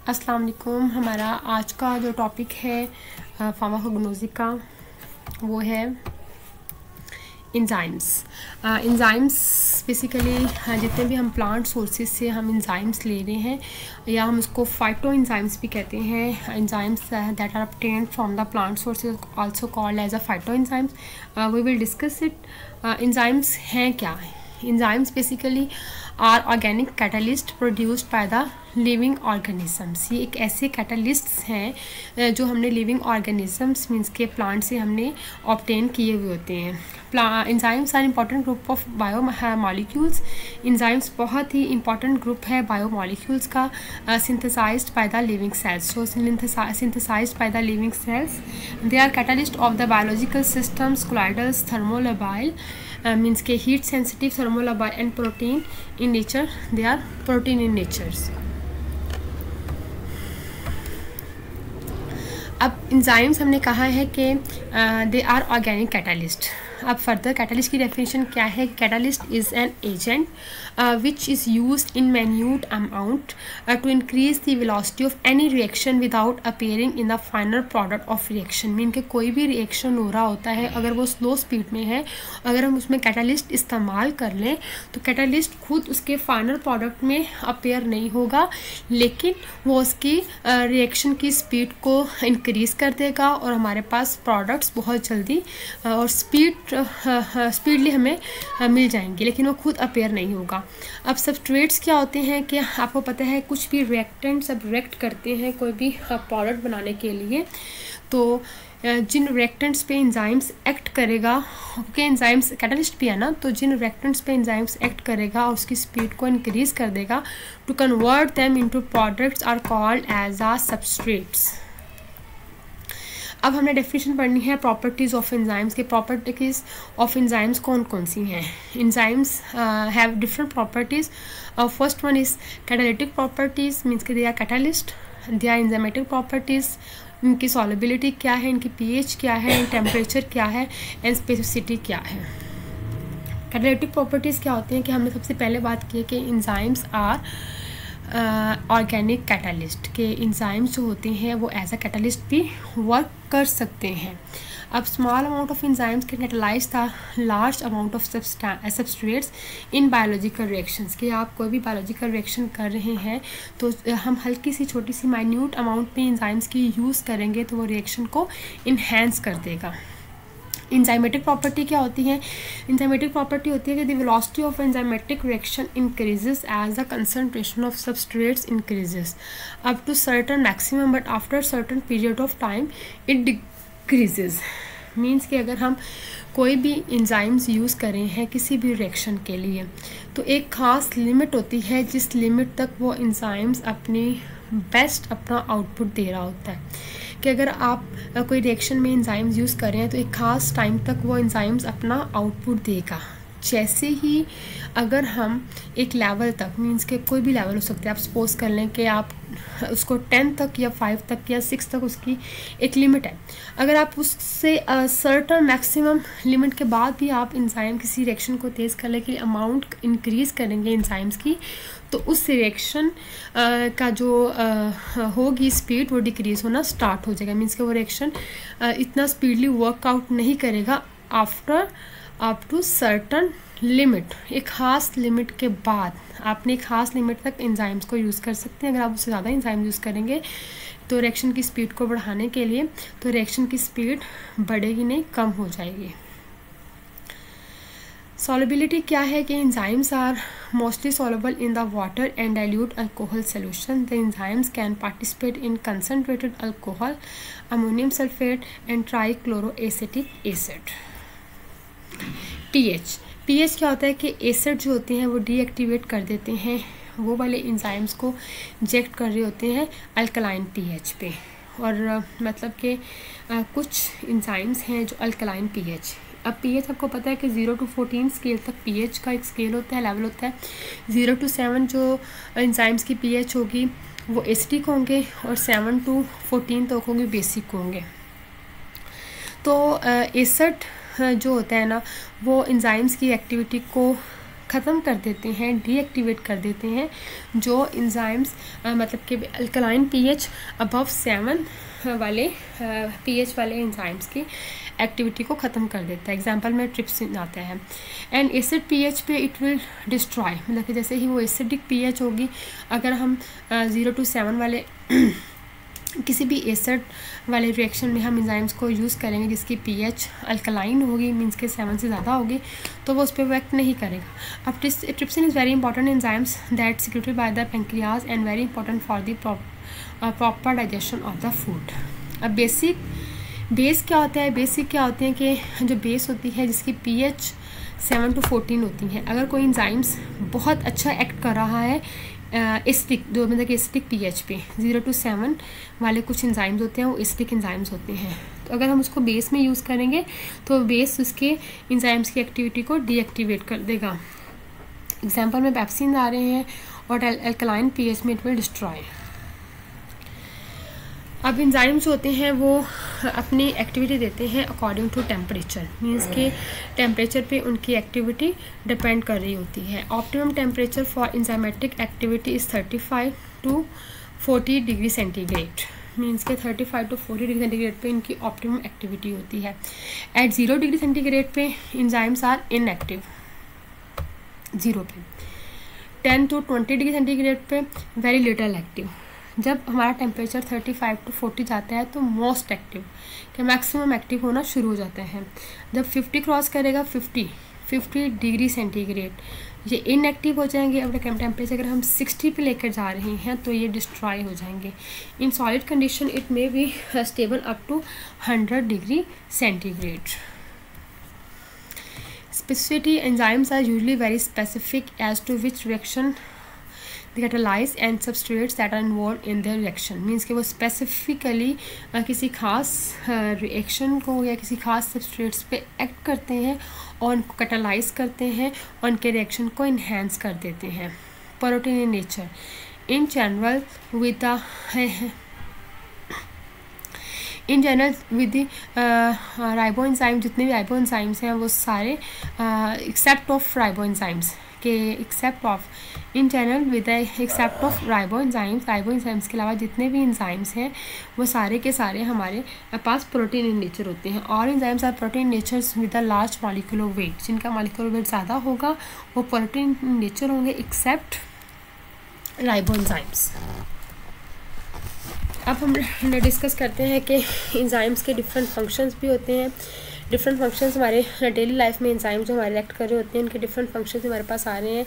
अस्सलाम वालेकुम। हमारा आज का जो टॉपिक है फार्माकोग्नोसी का वो है इंजाइम्स। बेसिकली जितने भी हम प्लांट सोर्सेज से हम इंजाइम्स ले रहे हैं या हम उसको फाइटो इंजाइम्स भी कहते हैं। Enzymes that are obtained from the plant sources also called as a phyto enzymes. We will discuss it. Enzymes हैं क्या? Enzymes basically are organic catalyst produced by the living organisms. ये एक ऐसे catalysts हैं जो हमने लिविंग ऑर्गेनिजम्स मीन्स के plant से हमने ऑब्टेन किए हुए होते हैं। Enzymes are important group of biomolecules. Enzymes बहुत ही इंपॉर्टेंट ग्रुप है बायो मॉलिक्यूल्स का, synthesized by the living cells. So synthesised by the living cells, they are catalyst of the biological systems, colloidals, thermolabile means के heat sensitive, thermolabile and protein in nature. They are protein in natures. अब enzymes हमने कहा है कि they are organic catalyst. अब further catalyst की definition क्या है? Catalyst is an agent which is used in minute amount to increase the velocity of any reaction without appearing in the final product of reaction। Mean कि कोई भी reaction हो रहा होता है, अगर वो स्लो स्पीड में है, अगर हम उसमें कैटलिस्ट इस्तेमाल कर लें तो कैटलिस्ट खुद उसके फाइनल प्रोडक्ट में अपेयर नहीं होगा, लेकिन वो उसकी रिएक्शन की स्पीड को इंक्रीज़ कर देगा और हमारे पास प्रोडक्ट्स बहुत जल्दी और स्पीडली हमें मिल जाएंगे, लेकिन वो खुद अपेयर नहीं होगा। अब सब्सट्रेट्स क्या होते हैं कि आपको पता है कुछ भी रिएक्टेंट सब रिएक्ट करते हैं कोई भी प्रोडक्ट बनाने के लिए, तो जिन रिएक्टेंट्स पे इंजाइम्स एक्ट करेगा, क्योंकि इंजाइम्स कैटलिस्ट भी है ना, तो जिन रिएक्टेंट्स पे इंजाइम्स एक्ट करेगा और उसकी स्पीड को इंक्रीज़ कर देगा to convert them into products are called as a substrates. अब हमने डेफिनेशन पढ़नी है प्रॉपर्टीज़ ऑफ एंजाइम्स के। प्रॉपर्टीज़ ऑफ एंजाइम्स कौन कौन सी हैं? Enzymes have different properties. First one is catalytic properties, means के they are catalyst. They are enzymatic properties, इनकी सॉलिबिलिटी क्या है, इनकी पीएच क्या है, टेम्परेचर क्या है एंड स्पेसिफिसिटी क्या है। कैटालिटिक प्रॉपर्टीज़ क्या होती हैं कि हमने सबसे पहले बात की है कि एंजाइम्स आर ऑर्गेनिक कैटलिस्ट के इंजाइम्स जो होते हैं वो एज अ कैटलिस्ट भी वर्क कर सकते हैं। अब small amount of enzymes can catalyse the large amount of substrates in biological reactions. कि आप कोई भी बायोलॉजिकल रिएक्शन कर रहे हैं तो हम हल्की सी छोटी सी माइन्यूट अमाउंट में इंजाइम्स की यूज़ करेंगे तो वो रिएक्शन को इन्हेंस कर देगा। इंजाइमेटिक प्रॉपर्टी क्या होती है? इंजाइमेटिक प्रॉपर्टी होती है कि the velocity of enzymatic reaction increases as the concentration of substrates increases up to certain maximum, but after certain period of time it decreases. Means कि अगर हम कोई भी इंजाइम्स यूज़ करें हैं किसी भी रिएक्शन के लिए तो एक ख़ास लिमिट होती है जिस लिमिट तक वो इंजाइम्स अपना आउटपुट दे रहा होता है। कि अगर आप कोई रिएक्शन में इंजाइम्स यूज़ कर रहे हैं तो एक ख़ास टाइम तक वो इंजाइम्स अपना आउटपुट देगा। जैसे ही अगर हम एक लेवल तक, मीन्स के कोई भी लेवल हो सकता है, आप सपोज कर लें कि आप उसको 10 तक या 5 तक या 6 तक उसकी एक लिमिट है, अगर आप उससे सर्टन मैक्सिमम लिमिट के बाद भी आप इंजाइम किसी रिएक्शन को तेज़ करने के लिए अमाउंट इंक्रीज़ करेंगे इंजाइम्स की, तो उस रिएक्शन का जो होगी स्पीड वो डिक्रीज़ होना स्टार्ट हो जाएगा। मीन्स कि वो रिएक्शन इतना स्पीडली वर्कआउट नहीं करेगा after up to certain limit. एक ख़ास लिमिट के बाद आपने एक ख़ास लिमिट तक इंजाइम्स को यूज़ कर सकते हैं। अगर आप उससे ज़्यादा इंजाइम यूज़ करेंगे तो रिएक्शन की स्पीड को बढ़ाने के लिए तो रिएक्शन की स्पीड बढ़ेगी नहीं, कम हो जाएगी। सॉलिबिलिटी क्या है कि enzymes are mostly soluble in the water and dilute alcohol solution. The enzymes can participate in concentrated alcohol, ammonium sulphate and trichloroacetic acid. PH क्या होता है कि एसिड जो होते हैं वो डीएक्टिवेट कर देते हैं, वो वाले इंजाइम्स को इंजेक्ट कर रहे होते हैं अल्कलाइन पीएच पे। और मतलब कि कुछ इंजाइम्स हैं जो अल्कलाइन पीएच। अब पीएच आपको पता है कि 0 to 14 स्केल तक पीएच का एक स्केल होता है, लेवल होता है। 0 to 7 जो इंजाइम्स की पीएच होगी वो एसिडिक होंगे और 7 to 14 तक होंगे बेसिक होंगे। तो एसिड जो होता है ना वो इंजाइम्स की एक्टिविटी को ख़त्म कर देते हैं, डीएक्टिवेट कर देते हैं जो इंजाइम्स मतलब कि अल्कलाइन पीएच अबव 7 वाले पीएच वाले इंजाइम्स की एक्टिविटी को ख़त्म कर देता है। एग्जांपल में ट्रिप्सिन आता है। एंड एसिड पीएच पे इट विल डिस्ट्रॉय, मतलब कि जैसे ही वो एसिडिक पीएच होगी, अगर हम 0 to 7 वाले किसी भी एसिड वाले रिएक्शन में हम एंजाइम्स को यूज़ करेंगे जिसकी पीएच अल्कलाइन होगी, मींस के 7 से ज़्यादा होगी, तो वो उस पर वर्क नहीं करेगा। अब trypsin is very important enzymes that secreted by the pancreas and very important for the proper digestion of the food. अब बेस क्या होता है? बेसिक क्या होते हैं कि जो बेस होती है जिसकी पीएच 7 to 14 होती है, अगर कोई एंजाइम्स बहुत अच्छा एक्ट कर रहा है एसिडिक, जो मतलब कि एसिडिक पीएच पे 0 to 7 वाले कुछ एंजाइम्स होते हैं, वो एसिडिक एंजाइम्स होते हैं, तो अगर हम उसको बेस में यूज़ करेंगे तो बेस उसके एंजाइम्स की एक्टिविटी को डीएक्टिवेट कर देगा। एग्जांपल में पेप्सिन आ रहे हैं और अल्कलाइन पीएच में इट विल डिस्ट्रॉय। अब एंजाइम्स होते हैं वो अपनी एक्टिविटी देते हैं अकॉर्डिंग टू टेम्परेचर, मींस के टेम्परेचर पे उनकी एक्टिविटी डिपेंड कर रही होती है। Optimum temperature for enzymatic activity is 35 to 40 degree centigrade, means के 35 to 40 डिग्री सेंटीग्रेड पे इनकी ऑप्टिमम एक्टिविटी होती है। एट 0 डिग्री सेंटीग्रेड पे एंजाइम्स आर इनएक्टिव, 0 पे। 10 to 20 डिग्री सेंटीग्रेड पे वेरी लिटल एक्टिव। जब हमारा टेम्परेचर 35 to 40 जाता है तो मोस्ट एक्टिव के मैक्सिमम एक्टिव होना शुरू हो जाता है। जब 50 क्रॉस करेगा 50 डिग्री सेंटीग्रेड ये इनएक्टिव हो जाएंगे। अब टेम्परेचर अगर हम 60 पे लेकर जा रहे हैं तो ये डिस्ट्रॉय हो जाएंगे। In solid condition it may be stable up to 100 degree centigrade. Specificity enzymes are usually very specific as to which reaction they catalyze and substrates that are involved in their reaction, means कि वो specifically किसी खास reaction को या किसी खास substrates पे act करते हैं और उनको कैटालाइज करते हैं और उनके रिएक्शन को इन्हेंस कर देते हैं। Protein in nature in general with the ribo enzyme, जितने भी राइबो एंजाइम्स हैं वो सारे एक्सेप्ट ऑफ राइबो एंजाइम्स के except of in general with except of ribo enzymes के अलावा जितने भी एंजाइम्स हैं वो सारे के सारे हमारे पास प्रोटीन इन नेचर होते हैं। और enzymes are protein natures with a large molecular weight, जिनका मॉलिक्यूलर वेट ज़्यादा होगा वो प्रोटीन नेचर होंगे एक्सेप्ट राइबो एंजाइम्स। अब हम डिस्कस करते हैं कि एंजाइम्स के डिफरेंट फंक्शंस भी होते हैं। डिफरेंट फंक्शंस हमारे डेली लाइफ में एंजाइम जो हमारे एक्ट कर रहे होते हैं उनके डिफरेंट फंक्शंस हमारे पास आ रहे हैं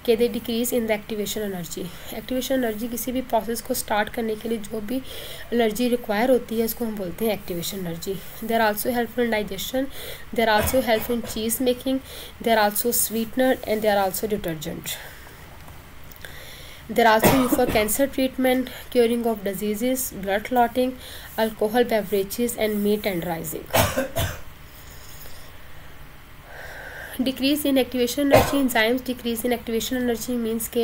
कि they decrease in the activation energy. Activation energy किसी भी प्रोसेस को स्टार्ट करने के लिए जो भी एनर्जी रिक्वायर होती है उसको हम बोलते हैं activation energy. They are also helpful in digestion, they are also helpful in cheese making, they are also sweetener and they are also detergent. They are also used for cancer treatment, curing of diseases, blood clotting, alcohol beverages, and meat tenderizing. Decrease in activation energy enzymes decrease in activation energy means के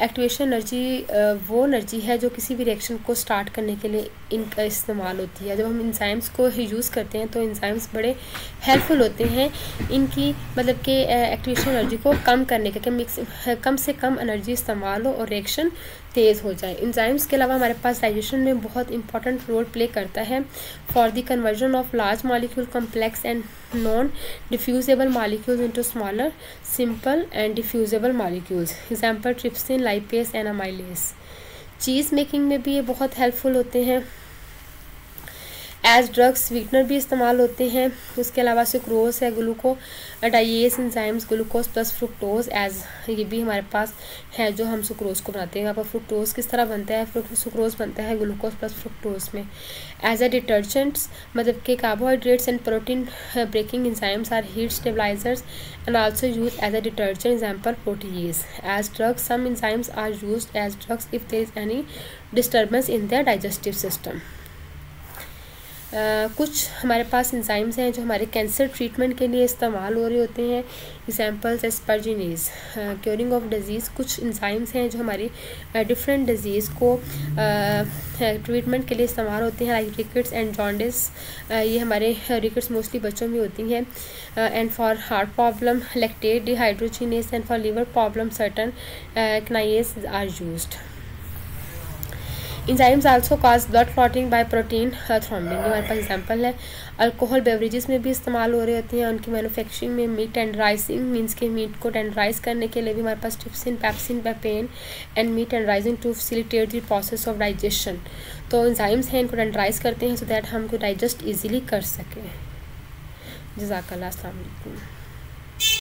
activation energy वो energy है जो किसी भी reaction को start करने के लिए इनका इस्तेमाल होती है। जब हम एंजाइम्स को यूज़ करते हैं तो एंजाइम्स बड़े हेल्पफुल होते हैं इनकी मतलब कि एक्टिवेशन एनर्जी को कम करने का, कि कम से कम एनर्जी इस्तेमाल हो और रिएक्शन तेज़ हो जाए। एंजाइम्स के अलावा हमारे पास डाइजेशन में बहुत इंपॉर्टेंट रोल प्ले करता है for the conversion of large molecule complex and non diffusible molecules into smaller simple and diffusible molecules. Example trypsin, lipase and amylase. Cheese making में भी ये बहुत हेल्पफुल होते हैं। एज ड्रग्स स्वीटनर भी इस्तेमाल होते हैं। उसके अलावा सुक्रोज है, glucodiase enzymes, glucose plus fructose as ये भी हमारे पास है जो हम सुक्रोज को बनाते हैं। यहाँ पर फ्रुक्टोज किस तरह बनता है, सुक्रोज बनता है ग्लूकोज प्लस फ्रुक्टोज में। एज अ डिटर्जेंट्स मतलब के carbohydrates and protein breaking enzymes are heat stabilizers and also use as a detergent, example protease. As drugs some enzymes are used as drugs if there is any disturbance in their digestive system. कुछ हमारे पास enzymes हैं जो हमारे cancer treatment के लिए इस्तेमाल हो रहे होते हैं। Examples asparaginase curing of disease. कुछ एंजाइम्स हैं जो हमारी डिफरेंट डिजीज़ को ट्रीटमेंट के लिए इस्तेमाल होते हैं, लाइक रिकेट्स एंड जॉन्डिस। ये हमारे रिकेट्स मोस्टली बच्चों में होती हैं। And for heart problem lactate dehydrogenase, and for liver problem certain kinase are used. Enzymes also cause blood clotting by protein thrombin. ये हमारे पास एग्जांपल है। अल्कोहल बेवरेजेस में भी इस्तेमाल हो रहे होते हैं। उनकी मैन्युफैक्चरिंग में मीट टेंडराइजिंग मीन्स के मीट को टेंडराइज करने के लिए भी हमारे पास trypsin, pepsin, papain and meat tenderising to facilitate the process of digestion. तो इंजाइम्स हैं, इनको टेंडराइज करते हैं सो दैट हमको डाइजेस्ट ईजिली कर सकें। जज़ाकल्लाह, अस्सलाम वालेकुम।